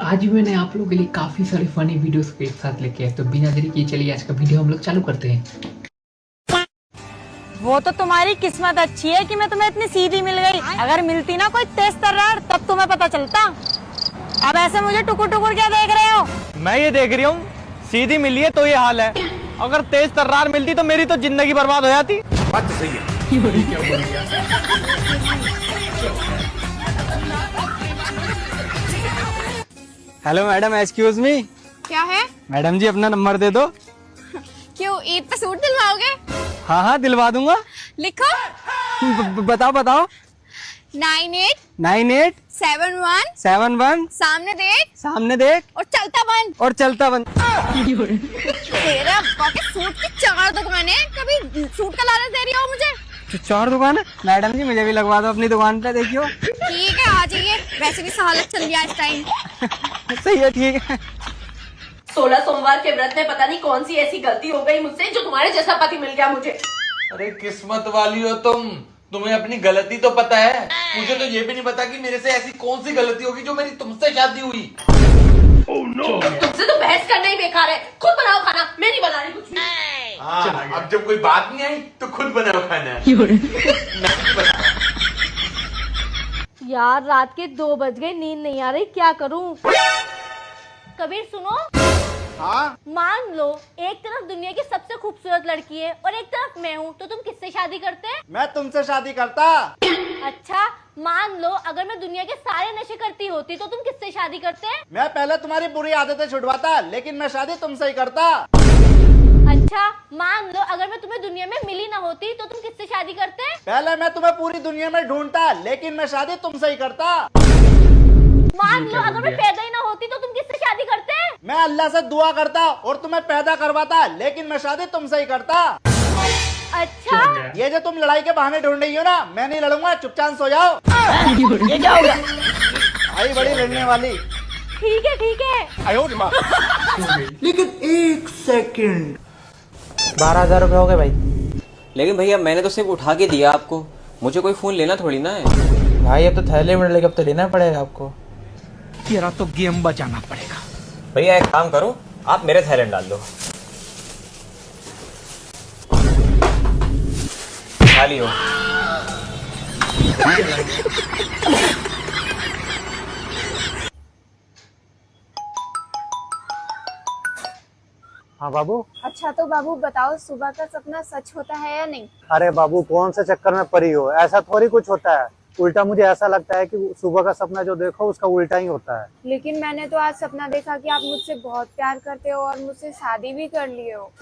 आज भी मैंने आप लोगों के लिए काफी सारे फनी वीडियोस को एक साथ लेके आए, तो बिना देरी किए चलिए आज का वीडियो हम लोग चालू करते हैं। वो तो तुम्हारी किस्मत अच्छी है कि मैं तुम्हें इतनी सीधी मिल गई। अगर मिलती ना कोई तेज तर्रार तब तुम्हें पता चलता। अब ऐसे मुझे टुकुर टुकुर क्या देख रहे हो? मैं ये देख रही हूँ, सीधी मिली है तो ये हाल है। अगर तेज तर्रार मिलती तो मेरी तो जिंदगी बर्बाद हो जाती। बात तो सही है। हेलो मैडम, एक्सक्यूज मी। क्या है? मैडम जी अपना नंबर दे दो। क्यों, ईद पे सूट दिलवाओगे? हाँ हाँ दिलवा दूंगा। लिखो। बताओ बताओ। 9871 71 सामने देख और चलता बंद। तेरा अब्बा के सूट की 4 दुकानें, कभी सूट का लालच दे रही हो मुझे? 4 दुकान है मैडम जी, मुझे भी लगवा दो अपनी दुकान पे। देखियो ठीक है, आ जाइए। वैसे भी सहालत चल गया इस टाइम। सही है, ठीक है। 16 सोमवार के व्रत में पता नहीं कौन सी ऐसी गलती हो गई मुझसे जो तुम्हारे जैसा पति मिल गया मुझे। अरे किस्मत वाली हो तुम, तुम्हें अपनी गलती तो पता है। मुझे तो ये भी नहीं पता कि मेरे से ऐसी कौन सी गलती होगी जो मेरी तुमसे शादी हुई। तुमसे तो बहस करना ही बेकार है। खुद बनाओ खाना, मैं नहीं बना रही कुछ भी। हाँ, अब जब कोई बात नहीं आई तो खुद बनाओ खाना। यार रात के 2 बज गए, नींद नहीं आ रही, क्या करूं? कबीर सुनो। हाँ? मान लो एक तरफ दुनिया की सबसे खूबसूरत लड़की है और एक तरफ मैं हूँ, तो तुम किससे शादी करते? मैं तुमसे शादी करता। अच्छा मान लो अगर मैं दुनिया के सारे नशे करती होती तो तुम किससे शादी करते? मैं पहले तुम्हारी बुरी आदतें छुड़वाता, लेकिन मैं शादी तुमसे ही करता। अच्छा मान लो अगर मैं तुम्हें दुनिया में मिली ना होती तो तुम किससे शादी करते? पहले मैं तुम्हें पूरी दुनिया में ढूंढता, लेकिन मैं शादी तुमसे ही करता। मान लो अगर मैं पैदा ही ना होती तो तुम किससे शादी करते? मैं अल्लाह से दुआ करता और तुम्हें पैदा करवाता, लेकिन मैं शादी तुमसे ही करता। अच्छा ये जो तुम लड़ाई के बहाने ढूंढ रही हो ना, मैं नहीं लड़ूंगा, चुपचाप सो जाओ। ये क्या हो गया? आई बड़ी लड़ने वाली। ठीक है ठीक है। लेकिन 1 सेकंड। 12,000 रुपए हो गए भाई। लेकिन भैया मैंने तो सिर्फ उठा के दिया आपको, मुझे कोई फोन लेना थोड़ी ना है। भाई अब तो थैले में लेके अब तो लेना पड़ेगा आपको। तेरा तो गेम बचाना पड़ेगा। भैया एक काम करो, आप मेरे थैले में डाल दो। खाली हो। हाँ बाबू। अच्छा तो बाबू बताओ, सुबह का सपना सच होता है या नहीं? अरे बाबू कौन से चक्कर में पड़ी हो, ऐसा थोड़ी कुछ होता है। उल्टा मुझे ऐसा लगता है कि सुबह का सपना जो देखो उसका उल्टा ही होता है। लेकिन मैंने तो आज सपना देखा कि आप मुझसे बहुत प्यार करते हो और मुझसे शादी भी कर लिए हो।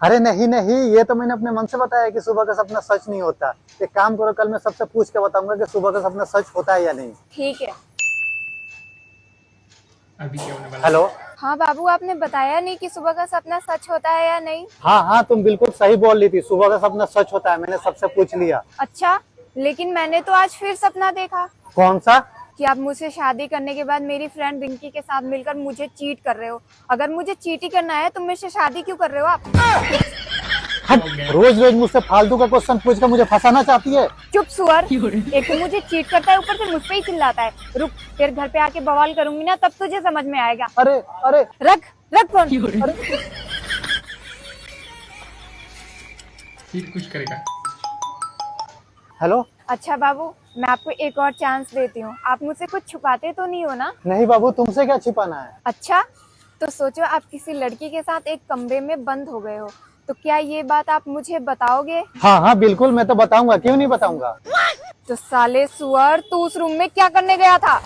अरे नहीं नहीं, ये तो मैंने अपने मन से बताया कि सुबह का सपना सच नहीं होता। एक काम करो, कल मैं सबसे पूछ के बताऊंगा कि सुबह का सपना सच होता है या नहीं। ठीक है। अभी क्या होने वाला? हेलो। हाँ बाबू, आपने बताया नहीं कि सुबह का सपना सच होता है या नहीं। हाँ हाँ, तुम बिल्कुल सही बोल रही थी, सुबह का सपना सच होता है, मैंने सबसे पूछ लिया। अच्छा, लेकिन मैंने तो आज फिर सपना देखा। कौन सा? कि आप मुझसे शादी करने के बाद मेरी फ्रेंड रिंकी के साथ मिलकर मुझे चीट कर रहे हो। अगर मुझे चीट ही करना है तो मुझसे शादी क्यों कर रहे हो आप? रोज रोज मुझसे फालतू का क्वेश्चन पूछकर मुझे फंसाना चाहती है। चुप सुअर, एक तो मुझे चीट करता है, ऊपर से मुझ पे ही चिल्लाता है। रुक, फिर घर पे आके बवाल करूंगी ना, तब तुझे समझ में आएगा। अरे अरे रख फोन। फिर कुछ करेगा। हेलो। अच्छा बाबू, मैं आपको एक और चांस देती हूँ। आप मुझसे कुछ छुपाते तो नहीं हो ना? नहीं बाबू, तुमसे क्या छिपाना है। अच्छा तो सोचो, आप किसी लड़की के साथ एक कमरे में बंद हो गए हो, तो क्या ये बात आप मुझे बताओगे? हाँ हाँ बिल्कुल, मैं तो बताऊंगा, क्यों नहीं बताऊंगा। तो साले सुअर, तू उस रूम में क्या करने गया था?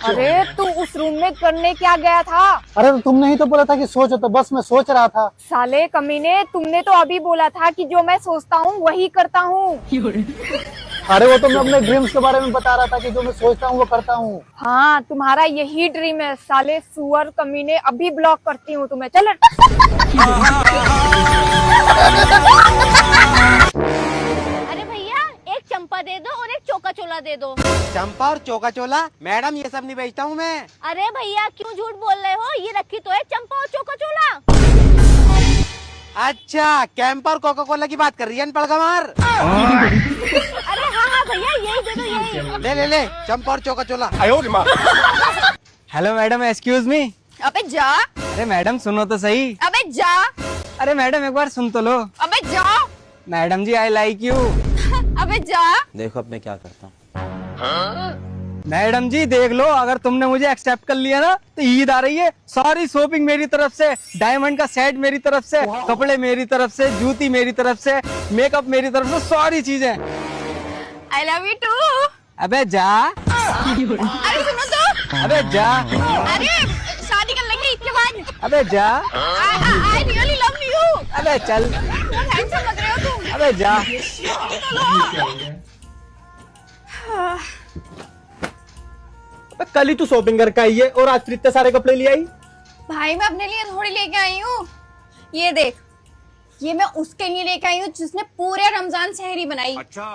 अरे तू उस रूम में करने क्या गया था? अरे तो तुमने ही तो बोला था कि सोचो, तो बस मैं सोच रहा था। साले कमीने, तुमने तो अभी बोला था कि जो मैं सोचता हूँ वही करता हूँ। अरे वो तो मैं अपने ड्रीम्स के बारे में बता रहा था कि जो मैं सोचता हूँ वो करता हूँ। हाँ, तुम्हारा यही ड्रीम है साले सुअर कमीने। अभी ब्लॉक करती हूँ तुम्हें, चल। अरे भैया एक चंपा दे दो और एक चौका चोला दे दो। चंपा और चौका चोला? मैडम ये सब नहीं बेचता हूँ मैं। अरे भैया क्यों झूठ बोल रहे हो? ये रखी तो है चंपा और चौका चोला। अच्छा, कैंपर कोका कोला की बात कर रही है अनपढ़ गंवार। अरे हाँ हाँ भैया, यही दे दो, यही। ले ले ले, चंपा और चौका चोला। Hello madam, excuse me. अबे जा। अरे मैडम सुनो तो सही। अबे जा। अरे मैडम एक बार सुन तो लो। अबे जा। Madam ji I like you. अबे जा। देखो अब मैं क्या करता हूँ। मैडम जी देख लो, अगर तुमने मुझे एक्सेप्ट कर लिया ना तो ईद आ रही है, सारी शॉपिंग मेरी तरफ से, डायमंड का सेट मेरी तरफ से, कपड़े मेरी तरफ से, जूती मेरी तरफ से, मेकअप मेरी तरफ से, सारी चीजें। I love you too. अबे जा। अरे सुनो तो। अबे जा। अरे शादी कर लेंगे ईद के बाद। अबे जा। I really love you. अबे चल। बहुत हैंडसम लग रहे हो तुम। अबे जा। कल ही तू शॉपिंग करके आई है और आज फिर इतने सारे कपड़े ले आई। भाई मैं अपने लिए थोड़ी लेके आई हूँ, ये देख, ये मैं उसके लिए लेके आई हूँ जिसने पूरे रमजान सहरी बनाई। अच्छा।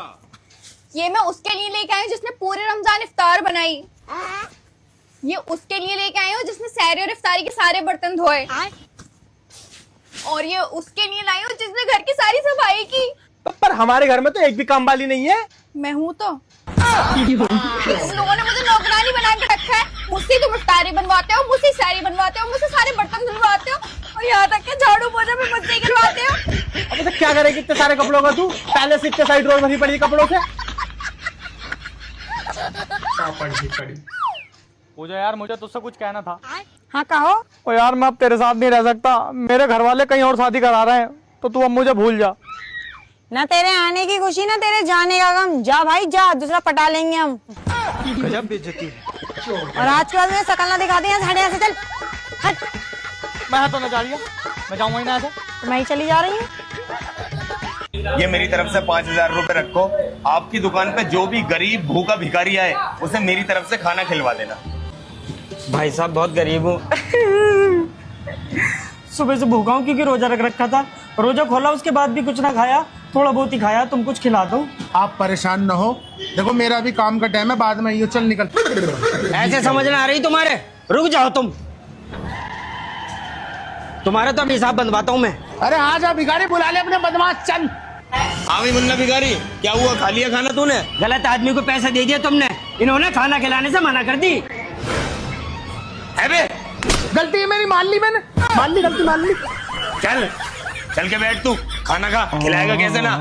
ये मैं उसके लिए लेके आई हूँ जिसने पूरे रमजान इफ्तार बनाई। ये उसके लिए लेके आई हूँ जिसने सहरी और इफ्तारी के सारे बर्तन धोए। और ये उसके लिए लाई हूँ जिसने घर की सारी सफाई की। पर हमारे घर में तो एक भी काम वाली नहीं है। मैं हूँ तो। तुम लोगों ने मुझे नौकरानी बना के रखा है। मुझसे तुम इफ्तारी बनवाते हो, मुझसे सहरी बनवाते हो, मुझसे सारे बर्तन धुलवाते हो और यहाँ तक के झाड़ू पोछा भी मुझसे ही करवाते हो। अब तो क्या करेगी इतने सारे कपड़ों का तू? पहले से इतने सारी ड्रॉर भरी पड़ी कपड़ों से। पूजा यार, मुझे तुझसे कुछ कहना था। हाँ कहो। ओ यार, मैं अब तेरे साथ नहीं रह सकता। मेरे घर वाले कहीं और शादी करा रहे हैं, तो तू अब मुझे भूल जा। ना तेरे आने की खुशी ना तेरे जाने का गम। जा भाई जा, दूसरा पटा लेंगे हम। गजब बेइज्जती है। और आज के बाद में शकल ना दिखा दे यहाँ से, चल हट। मैं तो ना जा रही हूँ, मैं जाऊंगा ही ना ऐसे। तो मैं ही चली जा रही हूँ। ये मेरी तरफ से 5,000 रुपए रखो। आपकी दुकान पे जो भी गरीब भूखा भिखारी आए उसे मेरी तरफ से खाना खिलवा देना। भाई साहब बहुत गरीब हूँ। सुबह से भूखा हूँ क्योंकि रोजा रख रखा था। रोजा खोला उसके बाद भी कुछ ना खाया, थोड़ा बहुत ही खाया। तुम कुछ खिला दो। आप परेशान न हो, देखो मेरा भी काम का टाइम है, बाद में ये चल निकल। ऐसे समझ ना आ रही तुम्हारे? रुक जाओ तुम, तुम्हारा तो अब हिसाब बनवाता हूँ मैं। अरे हाँ जा भिखारी, बुला ले अपने बदमाश, चल। हाँ भी मुन्ना भिखारी, क्या हुआ? खा लिया खाना तूने? गलत आदमी को पैसा दे दिया तुमने, इन्होंने खाना खिलाने से मना कर दी है बे? गलती है मेरी, मान ली मैंने, मान ली गलती, मान ली। चल चल के बैठ, तू खाना खा। खिलाएगा कैसे ना?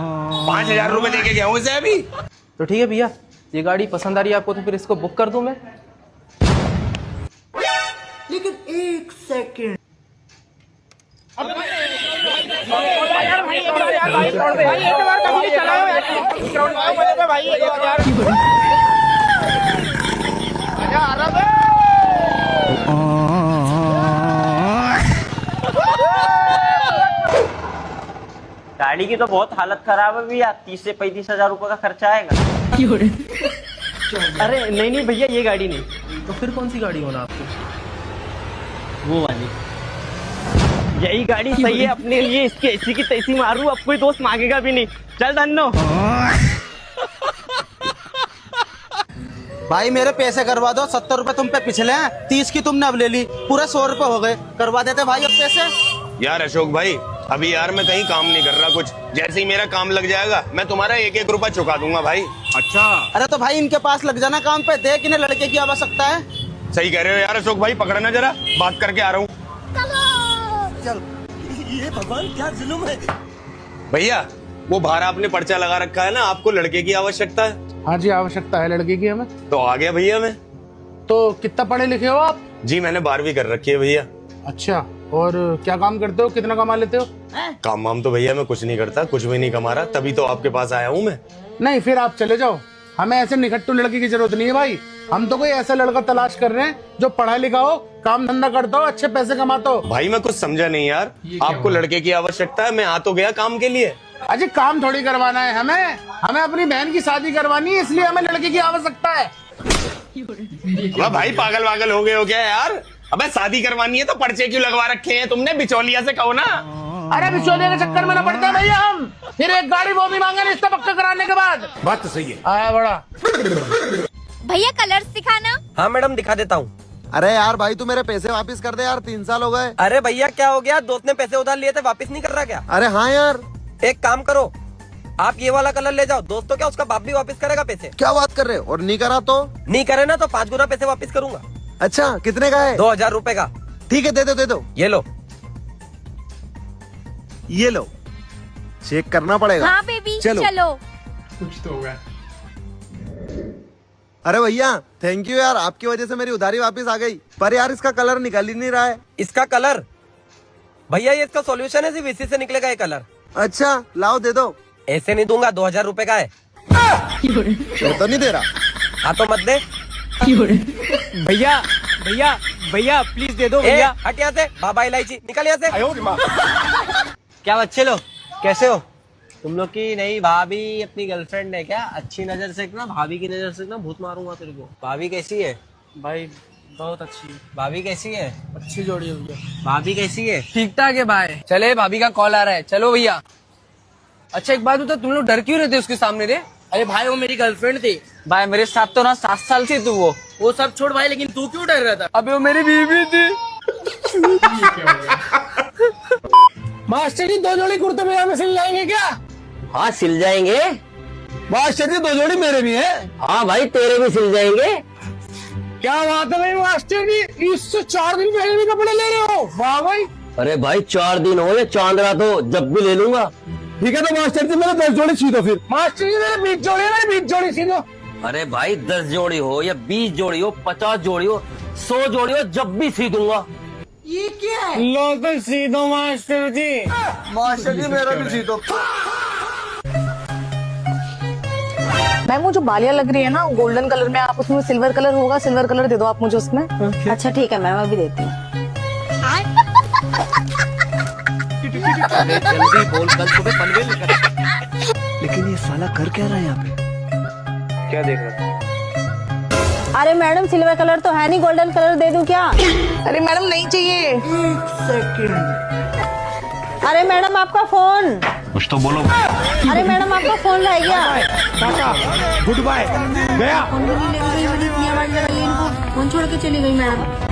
5,000 रुपए दे के गया हूँ इसे अभी। तो ठीक है भैया, ये गाड़ी पसंद आ रही है आपको तो फिर इसको बुक कर दूं मैं। लेकिन एक सेकंड, गाड़ी की तो बहुत हालत खराब है भैया, 30 से 35,000 रुपए का खर्चा आएगा। अरे नहीं नहीं भैया, ये गाड़ी नहीं। तो फिर कौन सी गाड़ी होना आपको? वो वाली। यही गाड़ी सही है अपने लिए। इसकी ऐसी की तैसी मारू, अब कोई दोस्त मांगेगा भी नहीं। चल धन्नो। भाई मेरे पैसे करवा दो। 70 रुपए तुम पे पिछले हैं, 30 की तुमने अब ले ली, पूरा 100 रुपए हो गए। करवा देते भाई अब पैसे। यार अशोक भाई, अभी यार मैं कहीं काम नहीं कर रहा कुछ। जैसे ही मेरा काम लग जाएगा मैं तुम्हारा 1-1 रुपया चुका दूंगा भाई। अच्छा। अरे तो भाई इनके पास लग जाना काम पे, देख इन्हें लड़के की आवश्यकता है। सही कह रहे हो यार अशोक भाई, पकड़ना जरा, बात करके आ रहा हूँ। चल। ये भगवान क्या जुल्म है। भैया वो बाहर आपने पर्चा लगा रखा है ना, आपको लड़के की आवश्यकता है। हाँ जी, आवश्यकता है लड़के की हमें। तो आ गया भैया मैं। तो कितना पढ़े लिखे हो आप? जी मैंने 12वीं कर रखी है भैया। अच्छा, और क्या काम करते हो, कितना कमा लेते हो? काम वाम तो भैया मैं कुछ नहीं करता, कुछ भी नहीं कमा रहा, तभी तो आपके पास आया हूँ मैं। नहीं फिर आप चले जाओ, हमें ऐसे निकट्टू लड़की की जरूरत नहीं है भाई। हम तो कोई ऐसा लड़का तलाश कर रहे हैं जो पढ़ा लिखा हो, काम धंधा करता हो, अच्छे पैसे कमाता हो। भाई मैं कुछ समझा नहीं यार, आपको लड़के की आवश्यकता है, मैं आ तो गया काम के लिए। अजय काम थोड़ी करवाना है हमें अपनी बहन की शादी करवानी है, इसलिए हमें लड़के की आवश्यकता है। भाई पागल वागल हो गए हो क्या यार? अबे शादी करवानी है तो पर्चे क्यों लगवा रखे हैं तुमने? बिचौलिया से कहो ना। अरे बिचौलिया के चक्कर में न पड़ते भैया हम, फिर एक गाड़ी वो भी मांगे रिश्ता पक्का कराने के बाद। बात तो सही है। आया बड़ा भैया कलर्स दिखाना। हाँ मैडम दिखा देता हूँ। अरे यार भाई तू मेरे पैसे वापस कर दे यार, 3 साल हो गए। अरे भैया क्या हो गया? दोस्त ने पैसे उधार लिए थे, वापस नहीं कर रहा क्या? अरे हाँ यार। एक काम करो, आप ये वाला कलर ले जाओ। दोस्तों क्या उसका बाप भी वापस करेगा पैसे? क्या बात कर रहे हो? और नहीं करा तो? नहीं करे ना तो 5 गुना पैसे वापस करूंगा। अच्छा कितने का है? 2000 रुपए का। ठीक है दे दो ये लो। ये लो, चेक करना पड़ेगा। हाँ बेबी चलो। कुछ तो होगा। अरे भैया थैंक यू यार, आपकी वजह से मेरी उधारी वापस आ गई। पर यार इसका कलर निकल ही नहीं रहा है। इसका कलर भैया ये इसका सॉल्यूशन है, सिर्फ इसी से निकलेगा ये कलर। अच्छा लाओ दे दो। ऐसे नहीं दूंगा, 2000 रुपए का है। मैं तो नहीं दे रहा। हाँ तो मत दे। भैया भैया भैया प्लीज दे दो ए, भैया। हट यहाँ से, बाबा इलायची निकल यहाँ से। क्या बच्चे लोग कैसे हो? तुम लोग की नई भाभी अपनी गर्लफ्रेंड है क्या? अच्छी नजर से ना, भाभी की नजर से ना भूत मारूंगा तेरे को। भाभी कैसी है? भाई बहुत अच्छी भाभी कैसी है? अच्छी जोड़ी है भैया। भाभी कैसी है? ठीक ठाक है भाई। चले भाभी का कॉल आ रहा है, चलो भैया। अच्छा एक बात बता, तुम लोग डर क्यों रहते उसके सामने रे? अरे भाई वो मेरी गर्लफ्रेंड थी भाई मेरे साथ तो ना 7 साल से तू वो सब छोड़ भाई, लेकिन तू क्यों डर रहा था? अबे वो मेरी बीवी थी। मास्टर जी 2 जोड़ी कुर्ते पजामे सिल जाएंगे क्या? हाँ सिल जाएंगे। मास्टर जी 2 जोड़ी मेरे भी है। हाँ भाई तेरे भी सिल जाएंगे। क्या बात है भाई मास्टर जी, इससे 4 दिन पहले भी कपड़े ले रहे हो? वाह भाई। अरे भाई 4 दिन हो या चांद रात हो, जब भी ले लूंगा। ठीक है तो मास्टर जी मेरे 10 जोड़ी सी दो फिर। मास्टर जी मेरे 20 जोड़ी है, मेरे 20 जोड़ी सी दो। अरे भाई 10 जोड़ी हो या 20 जोड़ी हो, 50 जोड़ी हो, 100 जोड़ी हो, जब भी सी दूंगा। लो तो सी दो मास्टर जी। मास्टर जी मेरा भी सी दो। मैम वो जो बालियां लग रही है ना गोल्डन कलर में, आप उसमें सिल्वर कलर होगा, सिल्वर कलर दे दो आप मुझे उसमें। अच्छा ठीक है मैम, अभी देती हूँ। जल्दी बोल, कल सुबह पनवेल निकल। लेकिन ये साला कर क्या रहा है यहाँ पे? क्या देख रहा है? अरे मैडम सिल्वर कलर तो है नहीं, गोल्डन कलर दे दूं क्या? अरे मैडम नहीं चाहिए। अरे मैडम आपका फोन। कुछ तो बोलो। अरे मैडम आपका फोन रह गया। गुड बाय गया। फोन छोड़ के चली गई मैडम।